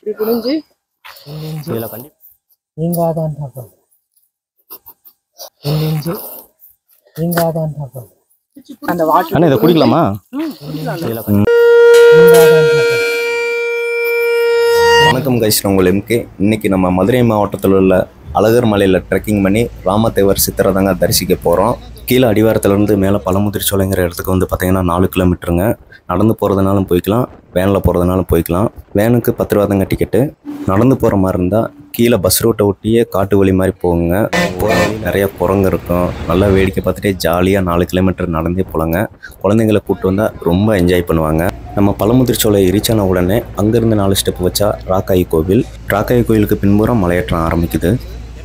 இப்படி குனிஞ்சு இதுல கண்டிப்பா நீங்காதான் பாப்போம். நெஞ்சு நீங்காதான் பாப்போம். அந்த வாட்டர் அண்ணா இதை குடிக்கலாமா? வணக்கம் கைஸ், உங்கள் எம்கே. இன்னைக்கு நம்ம மதுரை மாவட்டத்தில் உள்ள அழகர் மலையில் ட்ரெக்கிங் பண்ணி ராமதேவர் சித்தரை தாங்க தரிசிக்க போகிறோம். கீழே அடிவாரத்துலேருந்து மேலே பழமுதிர் சோலைங்கிற இடத்துக்கு வந்து பார்த்திங்கன்னா 4 கிலோமீட்டருங்க. நடந்து போகிறதுனாலும் போய்க்கலாம், வேனில் போகிறதுனாலும் போய்க்கலாம். வேனுக்கு 10 ரூபா தாங்க டிக்கெட்டு. நடந்து போகிற மாதிரி இருந்தால் கீழே பஸ் ரூட்டை ஒட்டியே காட்டு வழி மாதிரி போகுங்க. போகிற வழி நிறையா குரங்கு இருக்கும். நல்லா வேடிக்கை பார்த்துட்டே ஜாலியாக 4 கிலோமீட்டர் நடந்தே போகலாங்க. குழந்தைங்களை கூப்பிட்டு வந்தால் ரொம்ப என்ஜாய் பண்ணுவாங்க. நம்ம பழமுதிர் சோலை ரீச் ஆன உடனே அங்கேருந்து 4 ஸ்டெப் வச்சா ராக்காயி கோவில். ராக்காயி கோவிலுக்கு பின்புறம் மலையேற்றம் ஆரம்பிக்குது.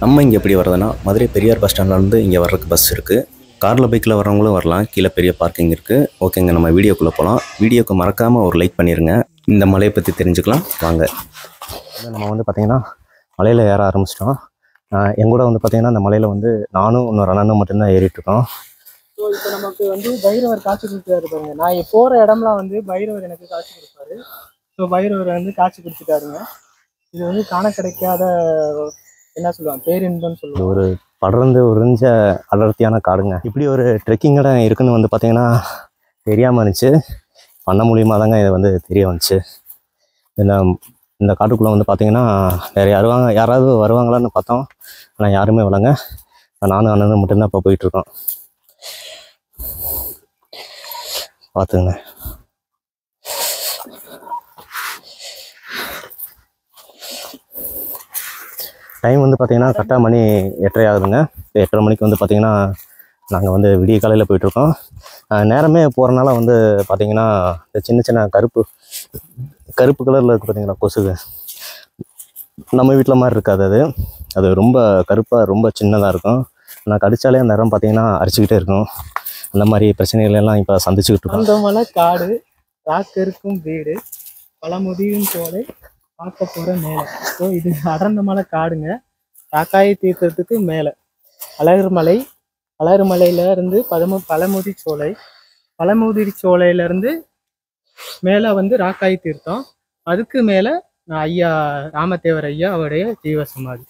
நம்ம இங்கே எப்படி வர்றதுன்னா, மதுரை பெரியார் பஸ் ஸ்டாண்ட்லேருந்து இங்கே வர்றதுக்கு பஸ் இருக்குது. காரில் பைக்கில் வரவங்களும் வரலாம். கீழே பெரிய பார்க்கிங் இருக்குது. ஓகேங்க, நம்ம வீடியோக்குள்ளே போகலாம். வீடியோக்கு மறக்காமல் ஒரு லைக் பண்ணிடுங்க. இந்த மலையை பற்றி தெரிஞ்சுக்கலாம் வாங்க. நம்ம வந்து பார்த்திங்கன்னா மலையில் ஏற ஆரம்பிச்சிட்டோம். எங்கூட வந்து பார்த்திங்கன்னா அந்த மலையில் வந்து நானும் இன்னொரு அண்ணனும் மட்டும்தான் ஏறிட்டுருக்கோம். ஸோ இப்போ நமக்கு வந்து பைரவர் காட்சி கொடுத்துட்டாரு பாருங்க. நான் போகிற இடம்லாம் வந்து பைரவர் எனக்கு காட்சி கொடுப்பாரு. ஸோ பைரவர் வந்து காட்சி கொடுத்துட்டாருங்க. இது வந்து காண கிடைக்காத என்ன சொல்லுவாங்க, பேரின்பம்னு சொல்லுவாங்க. ஒரு படர்ந்து உறிஞ்ச அடர்த்தியான காடுங்க. இப்படி ஒரு ட்ரெக்கிங் இடம் இருக்குன்னு வந்து பார்த்திங்கன்னா தெரியாமல் இருந்துச்சு. பண்ண மூலியமாக தாங்க இதை வந்து தெரிய வந்துச்சு. இந்த காட்டுக்குள்ளே வந்து பார்த்திங்கன்னா வேறு யாராவது வருவாங்களான்னு பார்த்தோம். ஆனால் யாருமே வரலங்க. நானும் அண்ணனும் மட்டும்தான் இப்போ போயிட்டுருக்கோம். பார்த்துங்க. டைம் வந்து பார்த்திங்கன்னா கரெக்டாக மணி 8:30 ஆகுதுங்க. 8:30 மணிக்கு வந்து பார்த்திங்கன்னா நாங்கள் வந்து விடிய காலையில் போயிட்டுருக்கோம். நேரமே போகிறனால வந்து பார்த்திங்கன்னா இந்த சின்ன சின்ன கருப்பு கலரில் இருக்குது பார்த்திங்களா கொசுகு. நம்ம வீட்டில் மாதிரி இருக்காது. அது ரொம்ப கருப்பாக ரொம்ப சின்னதாக இருக்கும். ஆனால் கடிச்சாலே அந்த நேரம் பார்த்திங்கன்னா அரிச்சிக்கிட்டே இருக்கும். அந்த மாதிரி பிரச்சனைகள் எல்லாம் இப்போ சந்திச்சுக்கிட்டு இருக்கோம். அந்த மலை காடு, ராக்கு இருக்கும் வீடு, பழமுதிரும் சோலை, பார்க்க போகிற மேலே. ஸோ இது அடர்ந்த மலை காடுங்க. ராக்காயி தீர்த்தத்துக்கு மேலே அழகர் மலை. அழகர் மலையிலேருந்து பழமுதிர் சோலை, பழமுதிர் சோலையிலேருந்து மேலே வந்து ராக்காயி தீர்த்தம். அதுக்கு மேலே ஐயா ராமதேவர் ஐயா அவருடைய ஜீவ சமாதி.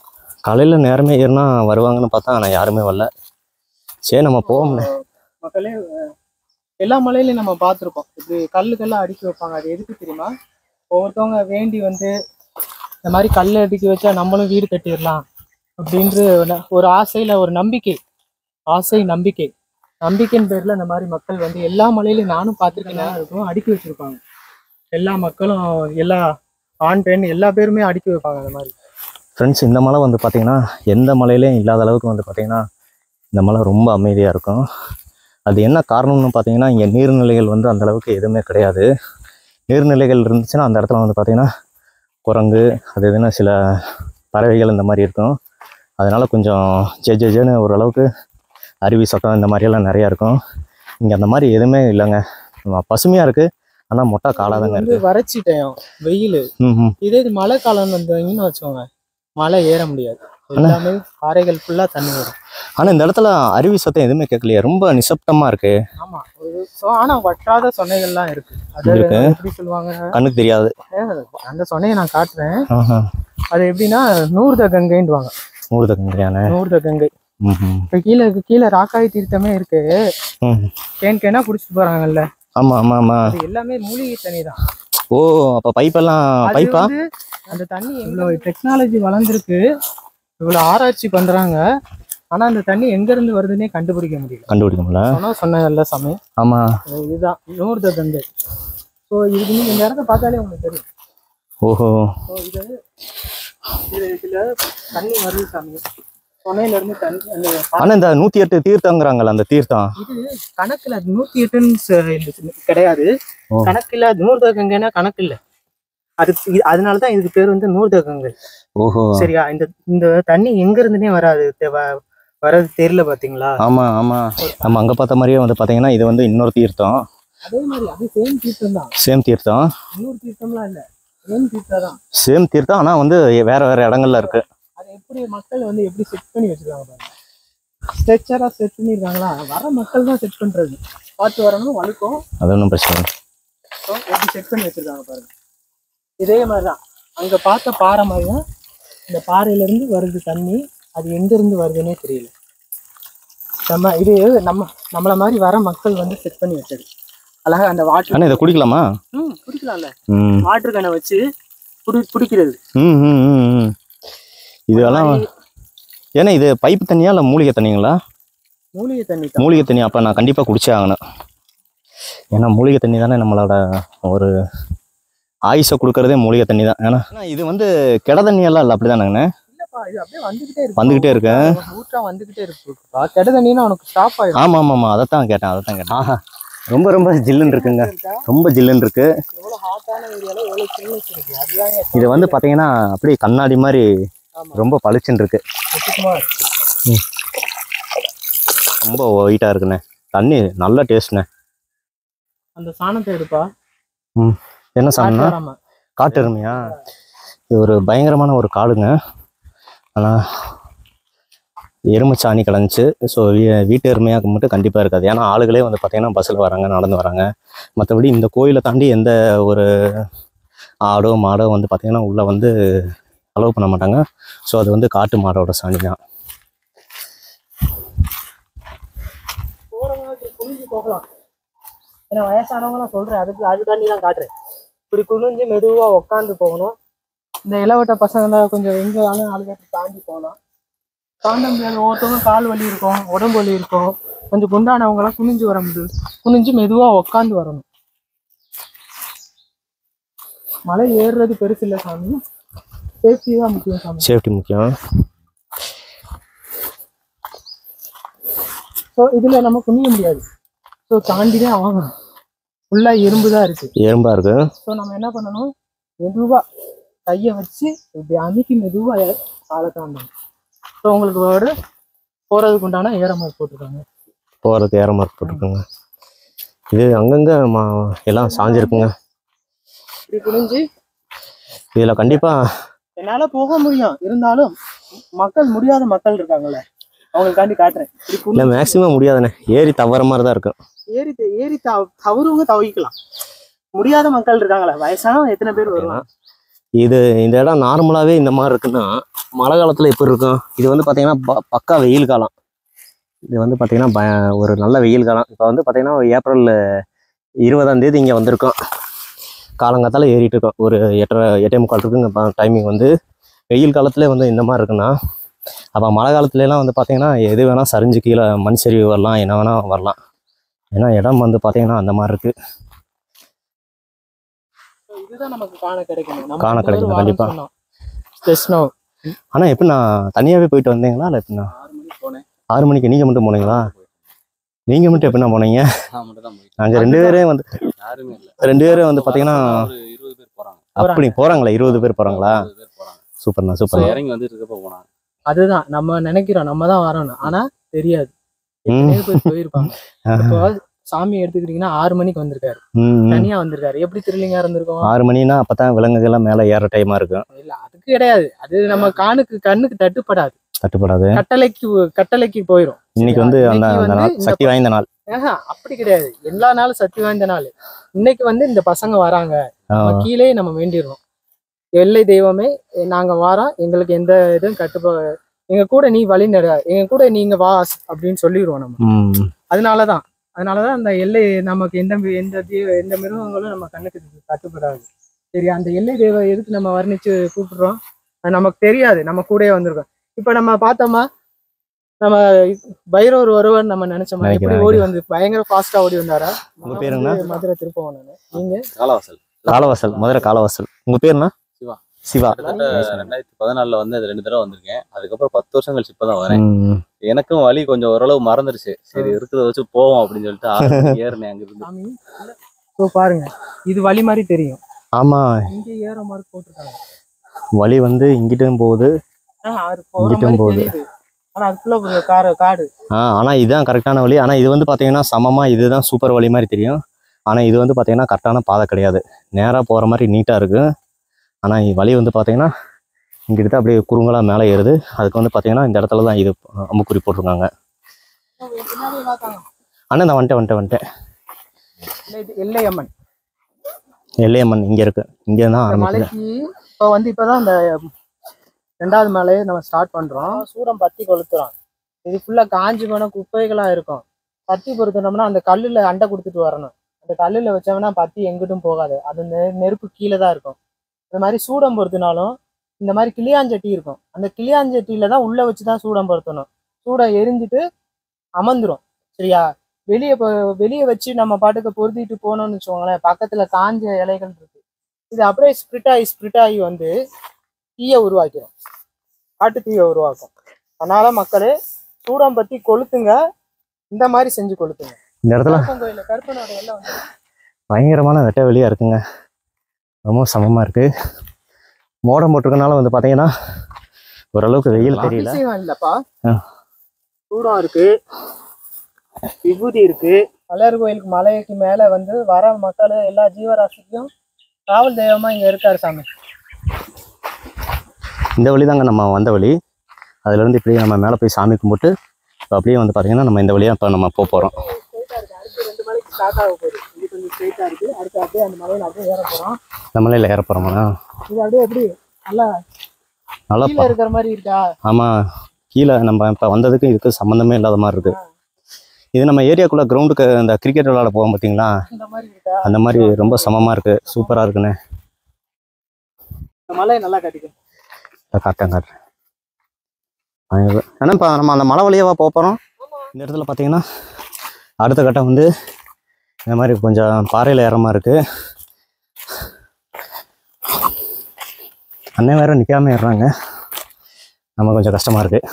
காலையில் நேரமே ஏறினா வருவாங்கன்னு பார்த்தா ஆனால் யாருமே வரல. சரி நம்ம போவோம்ல. மக்களே, எல்லா மலையிலையும் நம்ம பார்த்துருப்போம். இப்படி கல்லுக்கெல்லாம் அடுக்கி வைப்பாங்க. அது எதுக்கு தெரியுமா? ஒவ்வொருத்தவங்க வேண்டி வந்து இந்த மாதிரி கல் அடுக்கி வச்சா நம்மளும் வீடு கட்டிடலாம் அப்படின்ற ஒரு ஆசையில், ஒரு நம்பிக்கை, நம்பிக்கையின் பேரில் இந்த மாதிரி மக்கள் வந்து எல்லா மலையிலையும் நானும் பார்த்துருக்கேன் இருக்கும் அடுக்கி வச்சுருப்பாங்க. எல்லா மக்களும், எல்லா ஆண் பெண் எல்லா பேருமே அடுக்கி வைப்பாங்க அந்த மாதிரி. ஃப்ரெண்ட்ஸ், இந்த மலை வந்து பார்த்திங்கன்னா எந்த மலையிலையும் இல்லாத அளவுக்கு வந்து பார்த்திங்கன்னா இந்த மலை ரொம்ப அமைதியாக இருக்கும். அது என்ன காரணம்னு பார்த்தீங்கன்னா, இங்கே நீர்நிலைகள் வந்து அந்தளவுக்கு எதுவுமே கிடையாது. நீர்நிலைகள் இருந்துச்சுன்னா அந்த இடத்துல வந்து பார்த்திங்கன்னா குரங்கு, அது எதுனா சில பறவைகள் இந்த மாதிரி இருக்கும். அதனால் கொஞ்சம் ஜேன்னு ஓரளவுக்கு அருவி சத்தம் இந்த மாதிரியெல்லாம் நிறையா இருக்கும். இங்கே அந்த மாதிரி எதுவுமே இல்லைங்க. பசுமையாக இருக்குது, ஆனால் மொட்டை காலாதாங்க இருக்குது. வறட்சி டைம், வெயில். இதே இது மழை காலம் வந்தீங்கன்னு வச்சோங்க, மழை ஏற முடியாது. எல்லாமே பாறைகள் ஃபுல்லாக தண்ணி வரும். ஆனால் இந்த இடத்துல அருவி சத்தம் எதுவுமே கேட்கலையே, ரொம்ப நிசப்தமாக இருக்கு. ஆமாம், ஆனால் வற்றாத சொன்னைகள்லாம் இருக்கு. அது எப்படி சொல்லுவாங்க, கண்ணுக்கு தெரியாது. அந்த சொன்னையை நான் காட்டுறேன். அது எப்படின்னா நூர்த கங்கைன்னுவாங்க. நூர்த கங்கை. இப்போ கீழே ராக்காயி தீர்த்தமே இருக்கு. கேனா குடிச்சிட்டு போறாங்கல்ல. ஆமா ஆமா ஆமா, அது எல்லாமே மூலிகை தண்ணி தான். ஓ, அப்ப பைப்பெல்லாம் பைப்பா? அந்த தண்ணி இவ்வளோ டெக்னாலஜி வளர்ந்துருக்கு, இவ்வளோ ஆராய்ச்சி பண்றாங்க. ஆனா அந்த தண்ணி எங்க இருந்து வருதுன்னே கண்டுபிடிக்க முடியல. சொன்ன சமயம். ஆமா, இதுதான் நூர்த கங்கை. ஸோ இதுக்கு நீங்க இந்த இடத்த பார்த்தாலே உங்களுக்கு தெரியும். ஓஹோ, இதுல தண்ணி வருது சாமி, சொன்னையில இருந்து தண்ணி. ஆனா இந்த 108 தீர்த்தங்கிறாங்கல்ல, அந்த தீர்த்தம் இது கணக்குல 108ன்னு கிடையாது. கணக்குல நூர்த கங்கைன்னா கணக்கு இல்ல. அதனாலதான் இதுக்கு பேர் வந்து நூர்த கங்கை. ஓஹோ, சரியா? இந்த தண்ணி எங்க இருந்துனே வர்றது தெரியல, பாத்தீங்களா? ஆமா ஆமா, நம்ம அங்க பார்த்த மாதிரியே வந்து பாத்தீங்கன்னா இது வந்து இன்னொரு தீர்த்தம். அதே மாதிரி அது சேம் தீர்த்தம் தான். சேம் தீர்த்தம், இன்னொரு தீர்த்தம்லாம் இல்ல, சேம் தீர்த்தம் தான். சேம் தீர்த்தம், ஆனா வந்து வேற இடங்கள்ல இருக்கு. அது எப்படி மக்கள் வந்து எப்படி செட் பண்ணி வச்சிருக்காங்க பாருங்க. ஸ்ட்ரெச்சரா செட் பண்ணிருக்காங்களா? வர மக்கள் தான் செட் பண்றது. பார்த்து வரணும், வழுக்கும், அது ஒன்றும் பிரச்சனை இல்லை. எப்படி செட் பண்ணி வச்சிருக்காங்க பாருங்க. இதே மாதிரிதான் அங்க பார்த்த பாறை மாதிரி தான் இந்த பாறையில இருந்து வருது தண்ணி. அது எங்க இருந்து வருதுன்னே தெரியல. இது நம்மள மாதிரி வர மக்கள் வந்து செட் பண்ணி வச்சது. அழகா அந்த வாட்டர் இதை குடிக்கலாமா? குடிக்கலாம்ல. வாட்டர் கேனை வச்சு குடிக்கிறது. இதெல்லாம் ஏன்னா இது பைப்பு தண்ணியா இல்லை மூலிகை தண்ணிங்களா? மூலிகை தண்ணி. மூலிகை தண்ணி. அப்போ நான் கண்டிப்பாக குடிச்சே ஆகணும். ஏன்னா மூலிகை தண்ணி தானே நம்மளோட ஒரு ஆயுசை கொடுக்கறதே மூலிகை தண்ணி தான். ஏன்னா இது வந்து கெட தண்ணியெல்லாம் இல்லை, அப்படி தானேங்கண்ணே? இல்லப்பா, இது அப்படியே வந்துகிட்டே இருக்கு. வந்துகிட்டே இருக்குப்பா. கெட தண்ணினா உனக்கு ஸ்டாப் ஆயிடும். ஆமாம், அதைத்தான் கேட்டேன். ஆஹா, ரொம்ப ஜில்லுன்னு இருக்குங்க. ரொம்ப ஜில்லுன்னு இருக்கு. இது வந்து பார்த்தீங்கன்னா அப்படியே கண்ணாடி மாதிரி ரொம்ப பளிச்சுன்னு இருக்கு. ரொம்ப ஒயிட்டாக இருக்குண்ணே. தண்ணி நல்ல டேஸ்ட்ண்ணே. அந்த சாணத்தை எடுப்பா. என்ன சாணம்னா? காட்டு எருமையா? இது ஒரு பயங்கரமான ஒரு காடுங்க. ஆனால் எருமைச்சாணி கிடந்துச்சு. ஸோ வீட்டு எருமையாக மட்டும் கண்டிப்பாக இருக்காது. ஏன்னா ஆளுகளே வந்து பார்த்திங்கன்னா பஸ்ஸில் வராங்க, நடந்து வராங்க. மற்றபடி இந்த கோயிலை தாண்டி எந்த ஒரு ஆடோ மாடோ வந்து பார்த்திங்கன்னா உள்ளே வந்து அலோவ் பண்ண மாட்டாங்க. ஸோ அது வந்து காட்டு மாடோட சாணி தான். போகலாம். ஏன்னா வயசானவங்களாம் சொல்கிறேன், அது தண்ணி தான் காட்டுறேன். இப்படி குனிஞ்சு மெதுவாக உட்காந்து போகணும். இந்த இளவட்ட பசங்களாம் கொஞ்சம் எங்கே வேணாலும் ஆளுகாட்டு தாண்டி போகலாம். தாண்ட முடியாது. ஒவ்வொருத்தவங்க கால் வலி இருக்கும், உடம்பு வலி இருக்கும். கொஞ்சம் குண்டானவங்களாம் குனிஞ்சு வர முடியாது. குனிஞ்சு மெதுவாக உட்காந்து வரணும். மலை ஏறுறது பெருசு இல்லை சாமி, சேஃப்டி தான் முக்கியம் சாமி. சேஃப்டி முக்கியம். ஸோ இதில் நம்ம குனிய முடியாது. ஸோ தாண்டி தான் ஆகணும். ஃபுல்லாக எறும்பு தான் இருக்குது. எறும்பா இருக்கு. ஸோ நம்ம என்ன பண்ணணும், மெதுவாக கையை வச்சு இப்படி அமுக்கி மெதுவாக காலை தாண்டணும். ஸோ உங்களுக்கு ஒரு போகிறதுக்கு உண்டான ஏற மார்க் போட்டிருக்காங்க. போகிறதுக்கு ஏற மார்க் போட்டிருக்காங்க. இது அங்கங்கே எல்லாம் சாஞ்சிருக்குங்க. இப்படி குனிஞ்சு இதில் கண்டிப்பாக என்னால் போக முடியும். இருந்தாலும் முடியாத மக்கள் இருக்காங்கல்ல, அவங்களுக்காண்டி காட்டுறேன். இல்லை மேக்ஸிமம் முடியாதுண்ணே. ஏறி தவற மாதிரி தான் இருக்கும். ஏறி தவறுவங்க தவிக்கலாம். முடியாத மக்கள் இருக்காங்களே, வயசானவங்க எத்தனை பேர் வருவாங்க. இந்த இடம் நார்மலாகவே இந்த மாதிரி இருக்குன்னா மழை காலத்தில் எப்படி இருக்கும்? இது வந்து பார்த்தீங்கன்னா பக்கா வெயில் காலம். இது வந்து பார்த்தீங்கன்னா ஒரு நல்ல வெயில் காலம். இப்போ வந்து பார்த்தீங்கன்னா ஏப்ரல் 20ஆம் தேதி இங்கே வந்திருக்கோம். காலங்காத்தால் ஏறிட்டு இருக்கோம். ஒரு 8:45 இருக்குங்க டைமிங். வந்து வெயில் காலத்தில் வந்து இந்த மாதிரி இருக்குன்னா, அப்போ மழை காலத்துலலாம் வந்து பார்த்தீங்கன்னா எது வேணால் சரிஞ்சு கீழே மண் சரிவு வரலாம், என்ன வேணால் வரலாம். ஏன்னா இடம் வந்து பார்த்தீங்கன்னா அந்த மாதிரி இருக்குது. இதுதான் நமக்கு காண கிடைக்கும் கண்டிப்பாக. ஆனால் எப்படி நான் தனியாகவே போயிட்டு வந்தீங்களா இல்லை எப்படின்னா? 6 மணிக்கு போனேன். 6 மணிக்கு நீங்கள் மட்டும் போனீங்களா? நீங்கள் மட்டும் எப்படின்னா போனீங்க? நாங்கள் 2 பேரே வந்து 2 பேரும் வந்து பார்த்தீங்கன்னா அப்படி போகிறாங்களா? 20 பேர் போகிறாங்களா? சூப்பர்ண்ணா, சூப்பர். இறங்கி வந்துட்டு இருக்கப்ப போனாங்க. அதுதான் நம்ம நினைக்கிறோம், நம்ம தான் வரணும். ஆனா தெரியாது, போயிருப்பாங்க. இப்போ சாமி எடுத்துக்கிட்டீங்கன்னா 6 மணிக்கு வந்திருக்காரு, தனியா வந்திருக்காரு. எப்படி திருலிங்கா இருந்திருக்கும்? 6 மணினா அப்பதான் விலங்குகள்லாம் மேல ஏற டைமா இருக்கும். இல்ல, அதுக்கு கிடையாது. அது நம்ம கண்ணுக்கு தட்டுப்படாது. கட்டளைக்கு போயிடும். இன்னைக்கு வந்து அந்த சக்தி வாய்ந்த நாள். அப்படி கிடையாது, எல்லா நாளும் சக்தி வாய்ந்த நாள். இன்னைக்கு வந்து இந்த பசங்க வராங்க, கீழே நம்ம வேண்டிடுறோம், எல்லை தெய்வமே நாங்க வாரோம், எங்களுக்கு எந்த இதுவும் எங்க கூட நீ வழி நட, எங்க கூட நீங்க வா அப்படின்னு சொல்லிடுவோம் நம்ம. அதனாலதான் அந்த எல்லை நமக்கு எந்த மிருகங்களும் நம்ம கண்ணுக்கு கட்டுப்படாது. சரி, அந்த எல்லை தெய்வ எதுக்கு நம்ம வர்ணிச்சு கூப்பிடுறோம், அது நமக்கு தெரியாது. நம்ம கூடயே வந்திருக்கோம். இப்ப நம்ம பார்த்தோமா, நம்ம பைரவர் ஒருவர் நம்ம நினைச்சோமா, எப்படி ஓடி வந்து பயங்கர ஃபாஸ்டா ஓடி வந்தாரா? உங்க பேருங்க? மதுரை திருப்பவன். நீங்க? காலவாசல், மதுரை காலவாசல். உங்க பேருனா? சிவா. 2014 வந்து அது 2 தடவை வந்திருக்கேன். அதுக்கப்புறம் 10 வருஷம் கழிச்சு இப்பதான் வரேன். எனக்கும் வழி கொஞ்சம் ஓரளவு மறந்துருச்சு. சரி, இருக்கிறத வச்சு போவோம் அப்படின்னு சொல்லிட்டு ஏறினேன் அங்க இருந்து. பாருங்க, இது வழி மாதிரி தெரியும். ஆமா, இங்க ஏற மாதிரி போட்டுருக்காங்க. வழி வந்து இங்கிட்டும் போகுது, இங்கிட்டும் போகுது. ஆனா அதுக்குள்ள காடு. ஆனா இதுதான் கரெக்டான வழி. ஆனா இது வந்து பாத்தீங்கன்னா சமமா இதுதான் சூப்பர் வழி மாதிரி தெரியும். ஆனா இது வந்து பாத்தீங்கன்னா கரெக்டான பாதை கிடையாது. நேரா போற மாதிரி நீட்டா இருக்கு. ஆனா வழி வந்து பாத்தீங்கன்னா இங்கிட்ட அப்படியே குறுங்கலா மேலே ஏறுது. அதுக்கு வந்து பாத்தீங்கன்னா இந்த இடத்துல தான் இது அம்புக்குறி போட்டிருக்காங்க. அண்ணா நான் வந்துட்டேன். எல்லையம்மன். எல்லையம்மன் இங்கே இருக்கு, இங்கே தான் இந்த ஆரம்பிக்குது. மலைக்கு இப்போ வந்து இப்போதான் இந்த 2வது மலையை நம்ம ஸ்டார்ட் பண்றோம். சூடம் பத்தி கொளுத்துறோம். இது ஃபுல்லா காஞ்சி போன குப்பைகளா இருக்கும். பத்தி பொருத்தினோம்னா அந்த கல்லுல அண்டை கொடுத்துட்டு வரணும். அந்த கல்லுல வச்சோம்னா பத்தி எங்கிட்டும் போகாது. அது நெருப்பு கீழே தான் இருக்கும். இந்த மாதிரி சூடம் பொருத்தினாலும் இந்த மாதிரி கிளியாஞ்சட்டி இருக்கும். அந்த கிளியாஞ்சட்டியில தான் உள்ள வச்சுதான் சூடம் பொருத்தணும். சூடம் எரிஞ்சிட்டு அமர்ந்துரும். சரியா? வெளியே வச்சு நம்ம பாட்டுக்கு பொருத்திட்டு போனோம்னு வச்சுக்கோங்களேன், பக்கத்துல காஞ்ச இலைகள் இருக்கு. இது அப்படியே ஸ்ப்ரிட் ஆகி வந்து தீயை உருவாக்கிடும். காட்டு தீயை உருவாக்கும். அதனால மக்களே சூடம் பத்தி கொளுத்துங்க. இந்த மாதிரி செஞ்சு கொளுத்துங்க. இந்த இடத்துல கோயில கருப்பனோட எல்லாம் வந்து பயங்கரமான வெட்ட வெளியாக இருக்குங்க. ரொம்ப சமமாக இருக்குது. மோடம் போட்டிருக்கனால வந்து பார்த்தீங்கன்னா ஓரளவுக்கு வெயில் தெரியல. அதிசயம் இல்லப்பா. ஆ. சூடம் இருக்கு, விபூதி இருக்கு. அழகர் கோயிலுக்கு மலைக்கு மேல வந்து வர மக்கள் எல்லா ஜீவராசிக்கும் காவல் தெய்வமா இங்க இருக்காரு சாமி. இந்த வழி தாங்க நம்ம வந்த வழி. அதுலேருந்து இப்படியே நம்ம மேலே போய் சாமி கும்பிட்டு இப்போ அப்படியே வந்து பார்த்தீங்கன்னா நம்ம இந்த வழியாக இப்போ நம்ம போக போகிறோம். ஸ்ட்ரெயிட்டா இருக்கு. அடுத்து 2 மலைக்கு ஸ்டார்ட் ஆக போகுது. இது கொஞ்சம் ஸ்ட்ரெயிட்டா இருக்கு. அடுத்து அப்படியே அந்த மலையில அப்படியே ஏற போறோம். இந்த மலையில் ஏற போகிறோமா? இது அப்படியே எப்படி நல்லா நல்லா கீழே இருக்கிற மாதிரி இருக்கா? ஆமாம், கீழே நம்ம இப்போ வந்ததுக்கு இதுக்கு சம்மந்தமே இல்லாத மாதிரி இருக்குது. இது நம்ம ஏரியாக்குள்ளே கிரவுண்டுக்கு இந்த கிரிக்கெட் விளையாட போவோம் பார்த்தீங்களா, இந்த மாதிரி இருக்கா? அந்த மாதிரி ரொம்ப சமமாக இருக்குது. சூப்பராக இருக்குண்ணே. இந்த மலையை நல்லா கட்டிக்கும். காட்டுறேன். ஆனால் இப்போ நம்ம அந்த மலை வழியாவா போக போகிறோம். இந்த இடத்துல பார்த்தீங்கன்னா அடுத்த கட்டம் வந்து இந்த மாதிரி கொஞ்சம் பாறையில் ஏற மாதிரி இருக்குது. அண்ணன் வேற நிற்காம ஏறுறாங்க. நம்ம கொஞ்சம் கஷ்டமாக இருக்குது.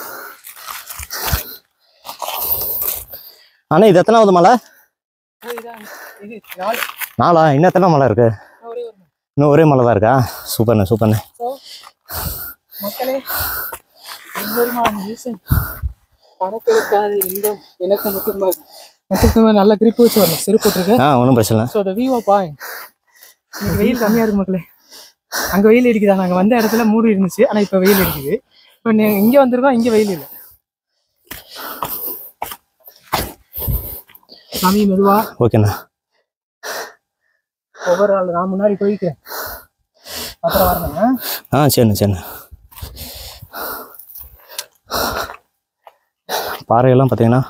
ஆனால் இது எத்தனாவது மலை? இது 4 நாளா? இன்னும் எத்தனை மலை இருக்கு? ஒரே ஒரு இன்னும் ஒரே மலை தான் இருக்கா? சூப்பர்ண்ணே சூப்பர்ண்ணே. மக்களே கணக்கெடுக்காது இன்பம் எனக்கு மட்டும் நல்ல கிரிப் வச்சு வரணும். செருப்பு போட்டிருக்கேன். ஒன்றும் பிரச்சனை இல்லை. So the view point. இன்னைக்கு வெயில் கம்மியாக இருக்கு மக்களே. அங்கே வெயில் அடிக்குதா? நாங்கள் வந்த இடத்துல மூடி இருந்துச்சு, ஆனால் இப்போ வெயில் அடிக்குது. இப்போ இங்கே வந்திருக்கோம், இங்கே வெயில் இல்லை. சாமி மெதுவா. ஓகேண்ணா. ஒவ்வொரு ஆள் நான் முன்னாடி போய்க்கிறேன், அப்புறம் வரணும். சரிண்ணே சரிண்ணே. பாறையெல்லாம் பார்த்தீங்கன்னா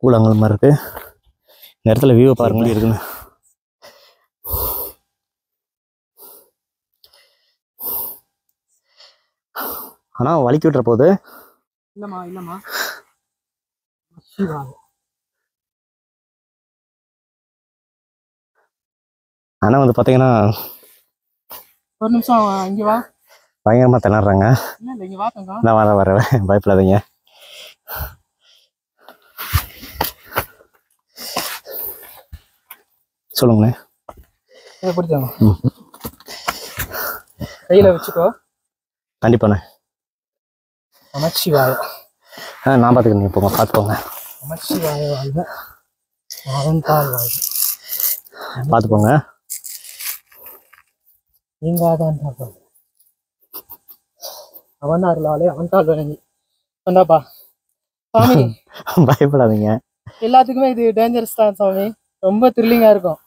கூழாங்கல் மாதிரி இருக்குது. இந்த இடத்துல வியூவை பாருங்களேன் இருக்குன்னு. ஆனால் வலிக்கி விட்டுற போது இல்லைம்மா ஆனால் வந்து பார்த்தீங்கன்னா ஒரு நிமிஷம் இங்கே வா. பயங்கரமாக திணறாங்க. இல்லை இங்கே வா தங்கம். நான் வரேன் பயப்படாதீங்க. சொல்லுங்கண்ணே. இதை பிடிச்சாங்க கையில் வச்சுக்கோ. கண்டிப்பாண்ணே. நமச்சிவாய. நான் பார்த்துக்கிறேன், நீங்கள் போங்க பார்த்துக்கோங்க. நமச்சிவாய வாழ்க, அவன்தாள் வாழ்க. பார்த்துக்கோங்க. நீங்காதான் அவன் அருளாலே அவன்தாள் வணங்கி வந்தாப்பா சாமி. பயப்படாதீங்க. எல்லாத்துக்குமே இது டேஞ்சரஸ் தான் சாமி. ரொம்ப த்ரில்லிங்கா இருக்கும்.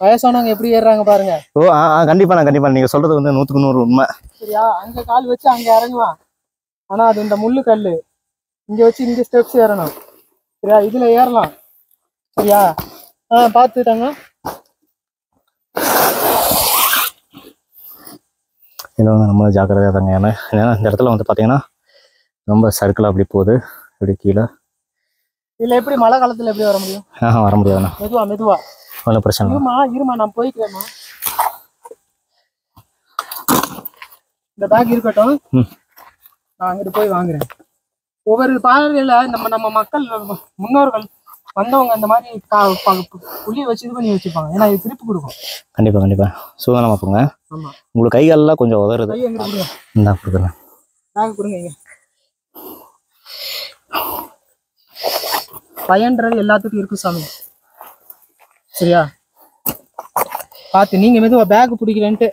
வயசானவங்க எப்படி ஏறுறாங்க பாருங்க. கண்டிப்பா நீங்க சொல்றது வந்து 100க்கு 100 உண்மை. சரியா? அங்க கால் வச்சு அங்க இறங்குவான். ஆனா அது இந்த முள்ளு கல்லு. இங்க வச்சு இங்க ஸ்டெப்ஸ் ஏறணும். சரியா? இதுல ஏறலாம். சரியா? பார்த்துட்டாங்க. இன்னொன்று நம்ம ஜாக்கிரதையாக தாங்க. ஏன்னா இந்த இடத்துல வந்து பார்த்தீங்கன்னா ரொம்ப சர்க்கிள் அப்படி போகுது, அப்படி கீழே. இதுல எப்படி மழை காலத்துல எப்படி வர முடியும்? வர முடியாதுண்ணா. மெதுவா ஒன்றும் பிரச்சனை இல்லை. இருமா நான் போய்க்கிறேம்மா. இந்த பேக் இருக்கட்டும், நான் அங்கிட்டு போய் வாங்குறேன். ஒவ்வொரு பாறையில நம்ம மக்கள் முன்னோர்கள் வந்தவங்க அந்த மாதிரி புளியை வச்சு இது பண்ணி வச்சுப்பாங்க. ஏன்னா இது திருப்பி கொடுக்கும். கண்டிப்பா சூதானமா போங்க. ஆமா, உங்களுக்கு கைகாலெல்லாம் கொஞ்சம் உதறுது. கை எங்க கொடுங்க. இந்தா கொடுக்குறேன். பேக் கொடுங்க. இங்க பயன்றது எல்லாத்துக்கும் இருக்கு சாமி. சரியா? பார்த்து நீங்க மெதுவா பேக் பிடிக்கிறேன்ட்டு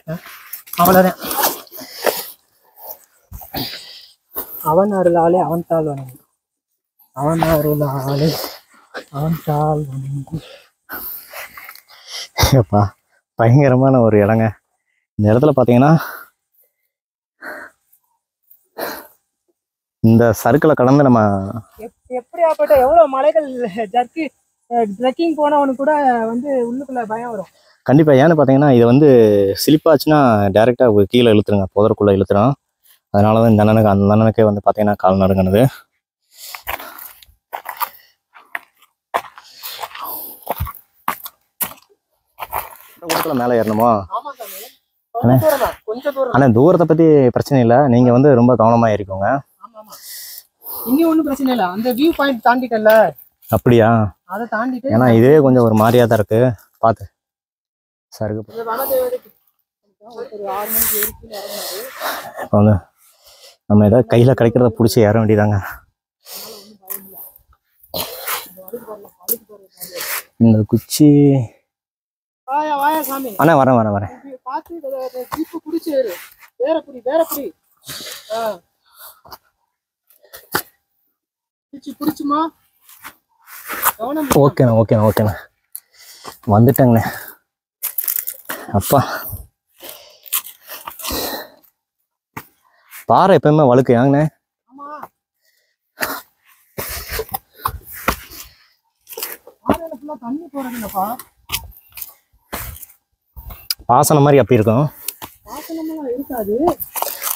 அவ்வளோதான். அவன் அருளாலே அவன் தாள் வணங்கு, அவன் அருளாலே அவன் தாள் வணங்கு. அப்பா பயங்கரமான ஒரு இடங்க. இந்த இடத்துல பார்த்தீங்கன்னா இந்த சர்க்கிளை கடந்து நம்ம எப்படியாப்பட்ட எவ்வளவு மலைகள் ஜர்க்கி ட்ரெக்கிங் போனவனு கூட வந்து உள்ளுக்குள்ள பயம் வரும். கண்டிப்பாக. ஏன்னு பார்த்தீங்கன்னா இது வந்து ஸ்லிப்பாச்சுன்னா டேரெக்டாக கீழே இழுத்துருங்க, புதருக்குள்ளே இழுத்துரும். அதனால தான் இந்த அண்ணனுக்கு அந்த அண்ணனுக்கே வந்து பார்த்தீங்கன்னா கால் நடுங்கினது. மேலே ஏறணுமா? கொஞ்சம் தூரம். ஆனால் தூரத்தை பற்றி பிரச்சனை இல்லை, நீங்கள் வந்து ரொம்ப கவனமாக ஏறிக்கோங்க. இனி ஒன்றும் பிரச்சனை இல்லை. அந்த வியூ பாயிண்ட் தாண்டிட்டல. அப்படியா? அதை தாண்டிட்டு ஏன்னா இதே கொஞ்சம் ஒரு மாதிரியாக தான் இருக்கு. பார்த்து சருக்கு இப்போ வந்து நம்ம ஏதாவது கையில் கிடைக்கிறத பிடிச்சி ஏற வேண்டியதாங்க. இந்த குச்சி அண்ணா வரேன் வரேன் வரேன். ஓகேண்ணா ஓகேண்ணா ஓகேண்ணா வந்துட்டேங்கண்ணே. அப்பா பாறை எப்பயுமே வழுக்கு ஏங்கண்ணே. பாசனம் மாதிரி அப்படி இருக்கும்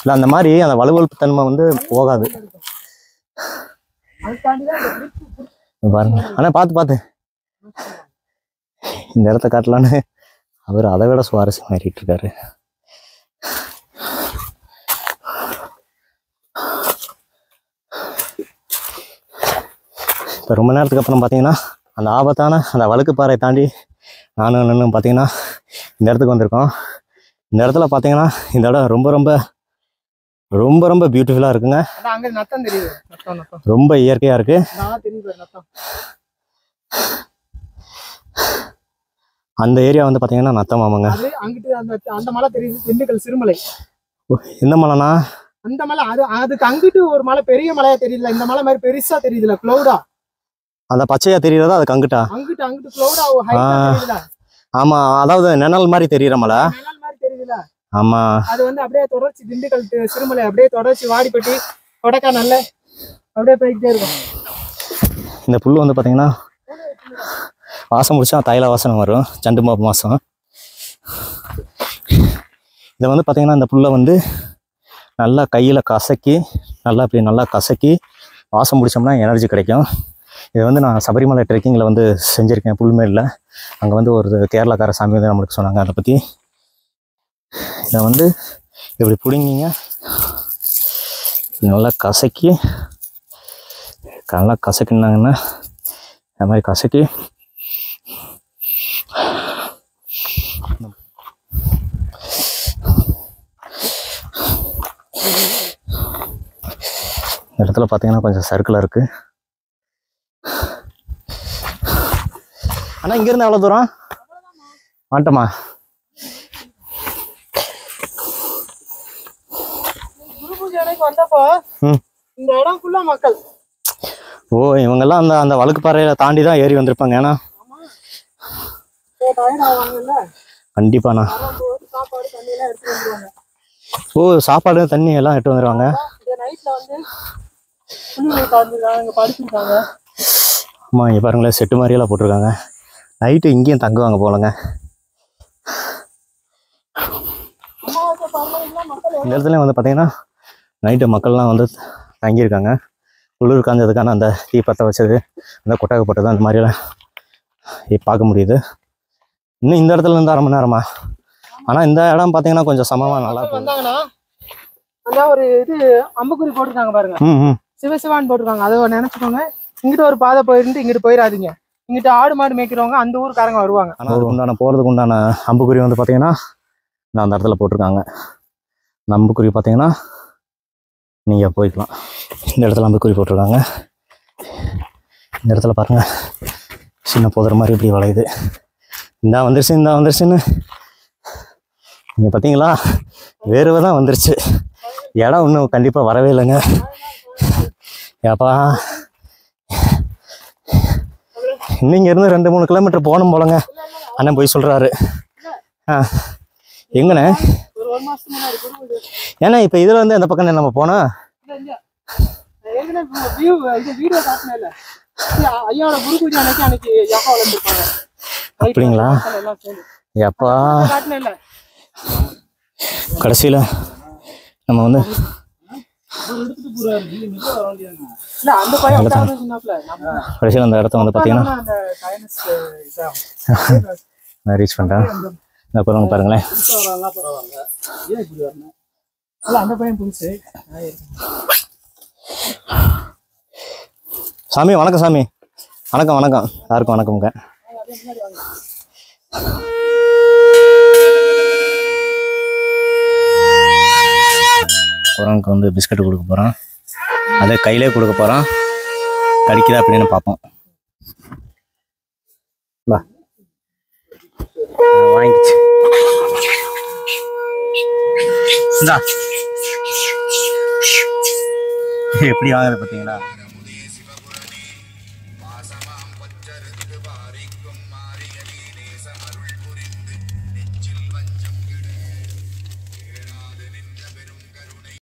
இல்லை, அந்த மாதிரி அந்த வலுவழுப்பு தன்மை வந்து போகாது பாருங்க. ஆனால் பார்த்து பார்த்து இந்த இடத்த காட்டலான்னு அவர் அதை விட சுவாரஸ்யம் ஏறிட்டு இருக்காரு. இப்போ ரொம்ப நேரத்துக்கு அப்புறம் பார்த்தீங்கன்னா அந்த ஆபத்தான அந்த வழுக்கு பாறை தாண்டி நானும் நின்று பார்த்தீங்கன்னா இந்த இடத்துக்கு வந்திருக்கோம். இந்த இடத்துல பார்த்தீங்கன்னா இந்த இடம் ரொம்ப ரொம்ப ரொம்ப ரொம்ப பியூட்டிஃபுல்லாக இருக்குங்க. ரொம்ப இயற்கையாக இருக்கு. அந்த ஏரியா வந்து பார்த்தீங்கன்னா நத்தம் ஆமாங்க. அந்த மலை தெரியுது, திண்டுக்கல் சிறுமலை. எந்த மலைனா? அந்த மலை அதுக்கு அங்கிட்டு ஒரு மலை, பெரிய மலையா தெரியல. இந்த மலை மாதிரி பெருசா தெரியுதுல, க்ளௌடா. அந்த பச்சையா தெரியுறதா அதுக்கு அங்கிட்டா? அங்கிட்டு க்ளௌடா ஹைட்டா தெரியுதுல. ஆமா, அதாவது நிழல் மாதிரி தெரியுற மலை. நிழல் மாதிரி தெரியுதுல. ஆமா, அது வந்து அப்படியே தொடர்ச்சி திண்டுக்கல் சிறுமலை அப்படியே தொடர்ச்சி வாடிப்பட்டி கொடைக்கானல்ல அப்படியே போய்கிட்டே இருக்கும். இந்த புல்லு வந்து பாத்தீங்கன்னா வாசம் முடிச்சா தைல வாசனை வரும், சண்டு மாப்பு மாசம். இதை வந்து பாத்தீங்கன்னா இந்த புல்லை வந்து நல்லா கையில கசக்கி நல்லா கசக்கி வாசம் முடிச்சோம்னா எனர்ஜி கிடைக்கும். இதை வந்து நான் சபரிமலை ட்ரெக்கிங்கில் வந்து செஞ்சுருக்கேன் புல்மேடில். அங்கே வந்து ஒரு கேரளாக்கார சாமி வந்து நம்மளுக்கு சொன்னாங்க அதை பற்றி. இதை வந்து இப்படி பிடிங்கிங்க, நல்லா கசக்கினாங்கன்னா இந்த மாதிரி கசக்கி இந்த இடத்துல பார்த்தீங்கன்னா கொஞ்சம் சர்க்கிளாக இருக்குது. ஆனால் இங்கேருந்து எவ்வளோ தூரம் வந்துட்டோமா? வந்தப்போ இந்த இடம் ஃபுல்லா மக்கள். ஓ, இவங்கெல்லாம் அந்த அந்த வழுக்கு பாறையில தாண்டி தான் ஏறி வந்திருப்பாங்க. ஏன்னா கண்டிப்பாண்ணா. ஓ, சாப்பாடு தண்ணி எல்லாம் எடுத்து வந்துடுவாங்க. ஆமாம், இங்கே பாருங்களேன், செட்டு மாதிரியெல்லாம் போட்டிருக்காங்க. நைட்டு இங்கேயும் தங்குவாங்க போலங்க. இந்த இடத்துலையும் வந்து பார்த்தீங்கன்னா நைட்டு மக்கள்லாம் வந்து தங்கியிருக்காங்க. குளிர் காஞ்சதுக்கான அந்த தீ பற்ற வச்சது, அந்த கொட்டகை போட்டது, அந்த மாதிரியெல்லாம் பார்க்க முடியுது. இன்னும் இந்த இடத்துல இருந்து 1/2 மணி நேரமா? ஆனால் இந்த இடம் பார்த்தீங்கன்னா கொஞ்சம் சமமாக நல்லா வந்தாங்கன்னா அதான் ஒரு இது அம்புக்குறி போட்டிருக்காங்க பாருங்க, சிவசிவான்னு போட்டிருக்காங்க. அதை நினைச்சுக்கோங்க. இங்கிட்ட ஒரு பாதை போயிருந்து இங்கிட்டு போயிடாதீங்க. இங்கிட்ட ஆடு மாடு மேய்க்கிறவங்க அந்த ஊருக்காரங்க வருவாங்க. ஆனால் அதுக்கு உண்டான போகிறதுக்கு உண்டான அம்புக்குறி வந்து பார்த்தீங்கன்னா நான் அந்த இடத்துல போட்டிருக்காங்க. அந்த அம்புக்குறி பார்த்தீங்கன்னா நீங்கள் போய்க்கலாம். இந்த இடத்துல அம்புக்குறி போட்டிருக்காங்க. இந்த இடத்துல பாருங்க, சின்ன புதர் மாதிரி இப்படி வளையுது. இந்த வந்துருச்சுன்னு நீங்கள் பார்த்தீங்களா, வேர்வை தான் வந்துருச்சு. இடம் இன்னும் கண்டிப்பாக வரவே இல்லைங்க. ஏப்பா, இன்னும் இங்கேருந்து 2-3 கிலோமீட்டர் போகணும் போலங்க. அண்ணன் போய் சொல்கிறாரு. எங்கண்ணே? ஒரு மாசத்துக்கு முன்னாடி குருகுடி. ஏன்னா இப்போ இதில் வந்து அந்த பக்கம் நம்ம போனோம். ஏற்கனவே வீடியோ காட்டினேன்ல, ஐயாவோட குருகுடி அன்னைக்கு யோகா வளர்ந்துருப்பாங்க. அப்படிங்களா? எப்பா காட்டினேன்ல. கடைசியில் நம்ம வந்து இல்ல அந்த பையன் சொன்னாப்ல, கடைசியில் அந்த இடத்த வந்து பார்த்தீங்கன்னா நான் ரீச் பண்ணிட்டேன். இந்த அப்புறம் பாருங்களேன். அந்த பையன் புதுசு. சாமி வணக்கம். சாமி வணக்கம். வணக்கம் யாருக்கும் வணக்கம்ங்க. குரங்குக்கு வந்து பிஸ்கட் கொடுக்க போகிறோம். அதை கையிலே கொடுக்க போகிறோம். கடிக்குதா அப்படின்னு பார்ப்போம். வா வாங்கிச்சு. இந்தா எப்படி வாங்குறது பார்த்தீங்களா?